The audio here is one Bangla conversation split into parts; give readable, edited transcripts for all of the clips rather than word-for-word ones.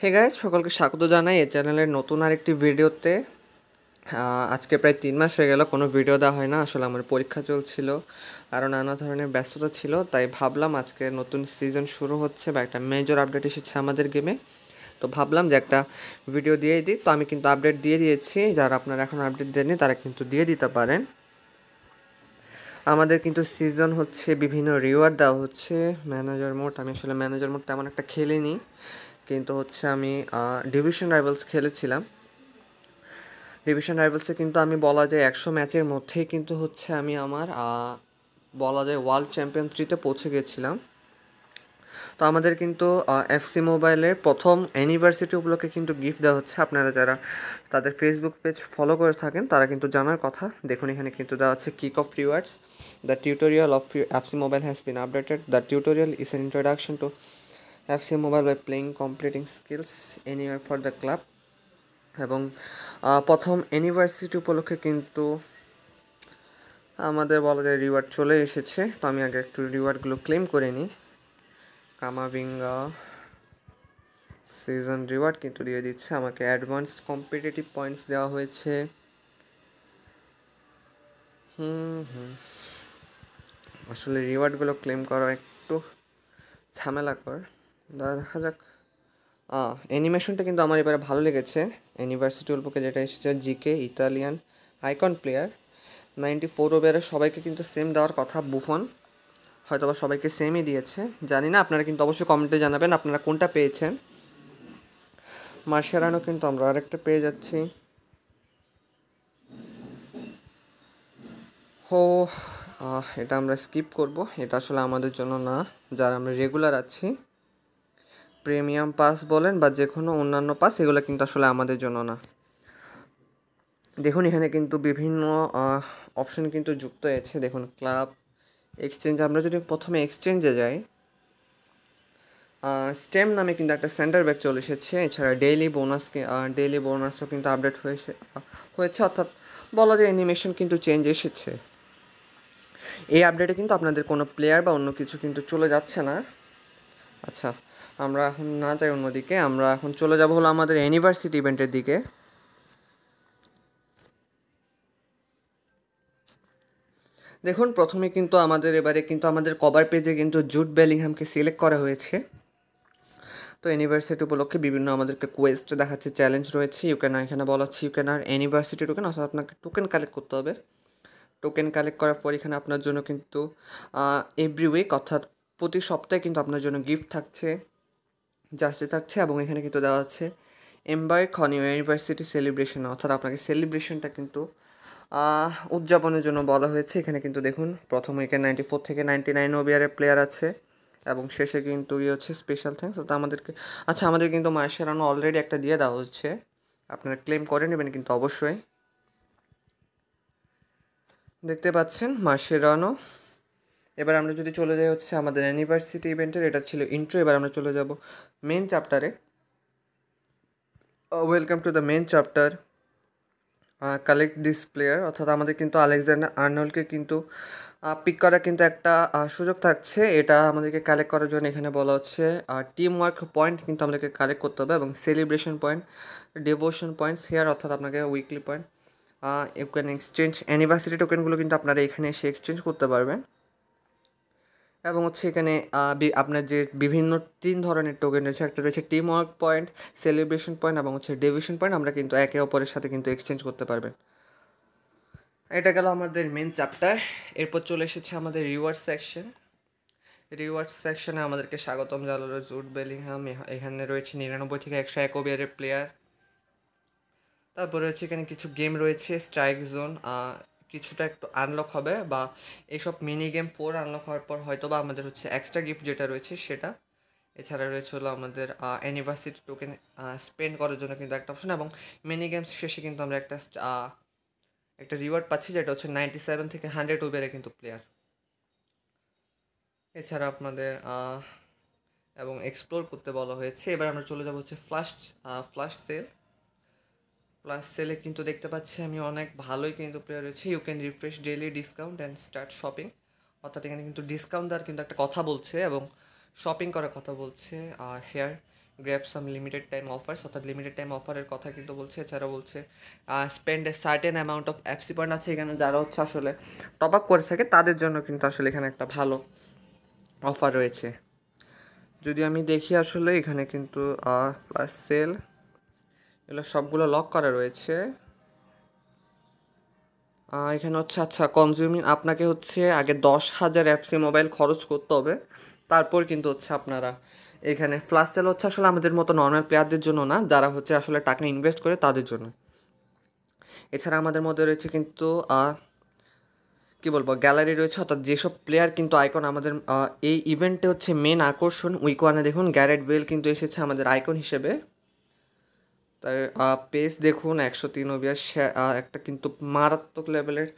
হে গাইস, সকলকে স্বাগত জানাই এই চ্যানেলের নতুন আরেকটি ভিডিওতে। আজকে প্রায় 3 মাস হয়ে গেল কোনো ভিডিও দেওয়া হয় না। আসলে আমার পরীক্ষা চলছিল, আরও নানা ধরনের ব্যস্ততা ছিল, তাই ভাবলাম আজকে নতুন সিজন শুরু হচ্ছে বা একটা মেজর আপডেট এসেছে আমাদের গেমে, তো ভাবলাম যে একটা ভিডিও দিয়েই দিই। তো আমি কিন্তু আপডেট দিয়ে দিয়েছি, যারা আপনারা এখন আপডেট দেননি তারা কিন্তু দিয়ে দিতে পারেন। আমাদের কিন্তু সিজন হচ্ছে বিভিন্ন রিওয়ার্ড দেওয়া হচ্ছে। ম্যানেজার মোড, আমি আসলে ম্যানেজার মোড তেমন একটা খেলিনি, কিন্তু হচ্ছে আমি ডিভিশন রাইভালস খেলেছিলাম। ডিভিশন রাইভালসে কিন্তু আমি বলা যায় 100 ম্যাচের মধ্যেই কিন্তু হচ্ছে আমি আমার বলা যায় ওয়ার্ল্ড চ্যাম্পিয়ন 3-তে পৌঁছে গেছিলাম। তো আমাদের কিন্তু এফসি মোবাইলের প্রথম অ্যানিভার্সিটি উপলক্ষে কিন্তু গিফট দেওয়া হচ্ছে। আপনারা যারা তাদের ফেসবুক পেজ ফলো করে থাকেন তারা কিন্তু জানার কথা। দেখুন, এখানে কিন্তু দেওয়া আছে kick off rewards. The tutorial of FC mobile has been updated. The tutorial is an introduction to FC mobile by playing completing skills anywhere for the club. এবং প্রথম অ্যানিভার্সিটি উপলক্ষে কিন্তু আমাদের বলা যায় রিওয়ার্ড চলে এসেছে। তো আমি আগে একটু রিওয়ার্ডগুলো ক্লেম করে নিই। কামাবিঙ্গা সিজন রিওয়ার্ড কিন্তু দিয়ে দিচ্ছে আমাকে। অ্যাডভান্সড কম্পিটিটিভ পয়েন্টস দেওয়া হয়েছে। আসলে রিওয়ার্ডগুলো ক্লেম করা একটু ঝামেলাকর। দেখা যাক। অ্যানিমেশনটা কিন্তু আমার এবারে ভালো লেগেছে। ইউনিভার্সিটি উপলক্ষে যেটা এসেছে, জিকে ইতালিয়ান আইকন প্লেয়ার 94 ওভারে সবাইকে কিন্তু সেম দেওয়ার কথা। বুফন হয়তো বা সবাইকে সেমই দিয়েছে, জানি না। আপনারা কিন্তু অবশ্যই কমেন্টে জানাবেন আপনারা কোনটা পেয়েছেন। মার্শারানো কিন্তু আমরা আরেকটা পেয়ে যাচ্ছি। হো, এটা আমরা স্কিপ করব, এটা আসলে আমাদের জন্য না, যারা আমরা রেগুলার আছি। প্রিমিয়াম পাস বলেন বা যে কোনো অন্যান্য পাস, এগুলো কিন্তু আসলে আমাদের জন্য না। দেখুন, এখানে কিন্তু বিভিন্ন অপশন কিন্তু যুক্ত হয়েছে। দেখুন, ক্লাব এক্সচেঞ্জ, আমরা যদি প্রথমে এক্সচেঞ্জে যাই, স্টেম নামে কিন্তু একটা সেন্টার ব্যাক চলে এসেছে। এছাড়া ডেইলি বোনাসও কিন্তু আপডেট হয়েছে, অর্থাৎ বলা যায় অ্যানিমেশন কিন্তু চেঞ্জ এসেছে। এই আপডেটে কিন্তু আপনাদের কোনো প্লেয়ার বা অন্য কিছু কিন্তু চলে যাচ্ছে না। আচ্ছা, আমরা এখন না যাই অন্যদিকে, আমরা এখন চলে যাব হলো আমাদের ইউনিভার্সিটি ইভেন্টের দিকে। দেখুন, প্রথমে কিন্তু এবারে কিন্তু আমাদের কভার পেজে কিন্তু জুড বেলিংহামকে সিলেক্ট করা হয়েছে। তো ইউনিভার্সিটি উপলক্ষে বিভিন্ন আমাদেরকে কোয়েস্ট দেখাচ্ছে, চ্যালেঞ্জ রয়েছে। এখানে বলা হচ্ছে আর ইউনিভার্সিটি টোকেন, অর্থাৎ আপনাকে টোকেন কালেক্ট করতে হবে। টোকেন কালেক্ট করার পর এখানে আপনার জন্য কিন্তু এভরি উইক, অর্থাৎ প্রতি সপ্তাহে কিন্তু আপনার জন্য গিফট থাকছে, জার্সি থাকছে। এবং এখানে কিন্তু দেওয়া আছে এম্বার্ক অন ইউনিভার্সিটি সেলিব্রেশন, অর্থাৎ আপনাকে সেলিব্রেশনটা কিন্তু উদযাপনের জন্য বলা হয়েছে। এখানে কিন্তু দেখুন, প্রথম উইকে 94 থেকে 99 ওভিয়ারের প্লেয়ার আছে, এবং শেষে কিন্তু হচ্ছে স্পেশাল থ্যাঙ্কস। তো আমাদেরকে, আচ্ছা, আমাদের কিন্তু মার্শারানো অলরেডি একটা দিয়ে দেওয়া হচ্ছে, আপনারা ক্লেম করে নেবেন কিন্তু অবশ্যই। দেখতে পাচ্ছেন মার্শেরানো। এবার আমরা যদি চলে যাই হচ্ছে আমাদের ইউনিভার্সিটি ইভেন্টের, এটা ছিল ইন্ট্রো। এবার আমরা চলে যাব মেন চ্যাপ্টারে। Welcome to the main chapter, collect this player, অর্থাৎ আমাদের কিন্তু আলেকজান্ডার আর্নল্ডকে কিন্তু পিক করার কিন্তু একটা সুযোগ থাকছে। এটা আমাদেরকে কালেক্ট করার জন্য এখানে বলা হচ্ছে টিম ওয়ার্ক পয়েন্ট কিন্তু আমাদেরকে কালেক্ট করতে হবে, এবং celebration point, devotion points here, অর্থাৎ আপনাকে weekly point. You can exchange anniversary টোকেনগুলো কিন্তু আপনারা এখানে এসে এক্সচেঞ্জ করতে পারবেন। এবং হচ্ছে এখানে আপনার যে বিভিন্ন 3 ধরনের টোকেন রয়েছে, একটা রয়েছে team work point, celebration point এবং হচ্ছে ডিভিশন পয়েন্ট, আমরা কিন্তু একে অপরের সাথে কিন্তু এক্সচেঞ্জ করতে পারবেন। এটা গেল আমাদের মেন চ্যাপ্টার। এরপর চলে এসেছে আমাদের রিওয়ার্ড সেকশন। রিওয়ার্ড সেকশনে আমাদেরকে স্বাগতম জানালো জুড বেলিংহাম। এখানে রয়েছে 99 থেকে 101 ওভারের প্লেয়ার। তারপরে হচ্ছে এখানে কিছু গেম রয়েছে, স্ট্রাইক জোন, কিছুটা একটু আনলক হবে, বা এইসব মিনি গেম 4 আনলক হওয়ার পর হয়তো বা আমাদের হচ্ছে এক্সট্রা গিফট যেটা রয়েছে সেটা। এছাড়া রয়েছে হলো আমাদের অ্যানিভার্সারি টোকেন স্পেন্ড করার জন্য কিন্তু একটা অপশন, এবং মিনি গেমস শেষে কিন্তু আমরা একটা রিওয়ার্ড পাচ্ছি, যেটা হচ্ছে 97 থেকে 100 ওভারে কিন্তু প্লেয়ার। এছাড়া আপনাদের এবং এক্সপ্লোর করতে বলা হয়েছে। এবার আমরা চলে যাবো হচ্ছে ফ্লাশ সেল। প্লাস সেলে কিন্তু দেখতে পাচ্ছি আমি অনেক ভালোই কিন্তু প্লেয়ার রয়েছে। You can refresh daily discount and start shopping, অর্থাৎ এখানে কিন্তু ডিসকাউন্ট দেওয়ার কিন্তু একটা কথা বলছে, এবং শপিং করার কথা বলছে। আর হেয়ার গ্র্যাব সাম লিমিটেড টাইম অফার্স, অর্থাৎ লিমিটেড টাইম অফারের কথা কিন্তু বলছে। এছাড়া বলছে spend a certain amount of FC point আছে এখানে, যারা হচ্ছে আসলে টপ আপ করে থাকে তাদের জন্য কিন্তু আসলে এখানে একটা ভালো অফার রয়েছে। যদি আমি দেখি আসলে এখানে কিন্তু ফ্ল্যাশ সেল এগুলো সবগুলো লক করা রয়েছে। এখানে হচ্ছে আচ্ছা কনজিউমিং আপনাকে হচ্ছে আগে 10,000 এফসি মোবাইল খরচ করতে হবে, তারপর কিন্তু হচ্ছে আপনারা এখানে ফ্ল্যাশ সেল হচ্ছে আসলে আমাদের মতো নর্মাল প্লেয়ারদের জন্য না, যারা হচ্ছে আসলে টাকা ইনভেস্ট করে তাদের জন্য। এছাড়া আমাদের মধ্যে রয়েছে কিন্তু কী বলবো গ্যালারি রয়েছে, অর্থাৎ যেসব প্লেয়ার কিন্তু আইকন আমাদের এই ইভেন্টে হচ্ছে মেন আকর্ষণ। উইক ওয়ানে দেখুন গ্যারেট বেল কিন্তু এসেছে আমাদের আইকন হিসেবে। তাই পেস দেখুন 103 ওভিয়ার একটা কিন্তু মারাত্মক লেভেলের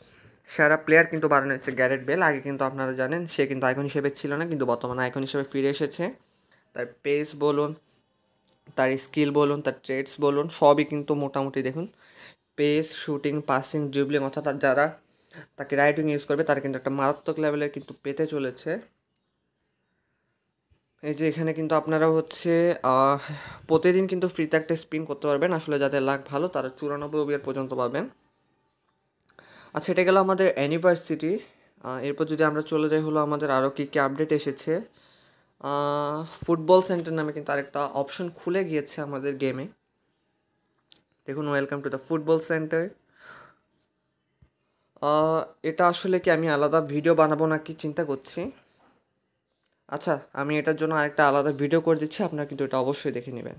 সেরা প্লেয়ার কিন্তু বানানো হয়েছে গ্যারেট বেল। আগে কিন্তু আপনারা জানেন সে কিন্তু আইকন হিসেবে ছিল না, কিন্তু বর্তমানে আইকন হিসেবে ফিরে এসেছে। তার পেস বলুন, তার স্কিল বলুন, তার ট্রেডস বলুন, সবই কিন্তু মোটামুটি দেখুন পেস, শুটিং, পাসিং, ড্রিবলিং, অর্থাৎ যারা তাকে রাইটিং ইউজ করবে তারা কিন্তু একটা মারাত্মক লেভেলের কিন্তু পেতে চলেছে। এই যে এখানে কিন্তু আপনারা হচ্ছে প্রতিদিন কিন্তু ফ্রিতে একটা স্পিন করতে পারবেন, আসলে যাদের লাক ভালো তারা 94 ওভিয়ার পর্যন্ত পাবেন। আচ্ছা এটা গেল আমাদের অ্যানিভার্সিটি। এরপর যদি আমরা চলে যাই হলো আমাদের আরও কী কী আপডেট এসেছে। ফুটবল সেন্টার নামে কিন্তু আরেকটা অপশন খুলে গিয়েছে আমাদের গেমে। দেখুন welcome to the football centre. এটা আসলে কি আমি আলাদা ভিডিও বানাবো নাকি চিন্তা করছি। আচ্ছা আমি এটার জন্য আরেকটা আলাদা ভিডিও করে দিচ্ছি, আপনারা কিন্তু এটা অবশ্যই দেখে নেবেন।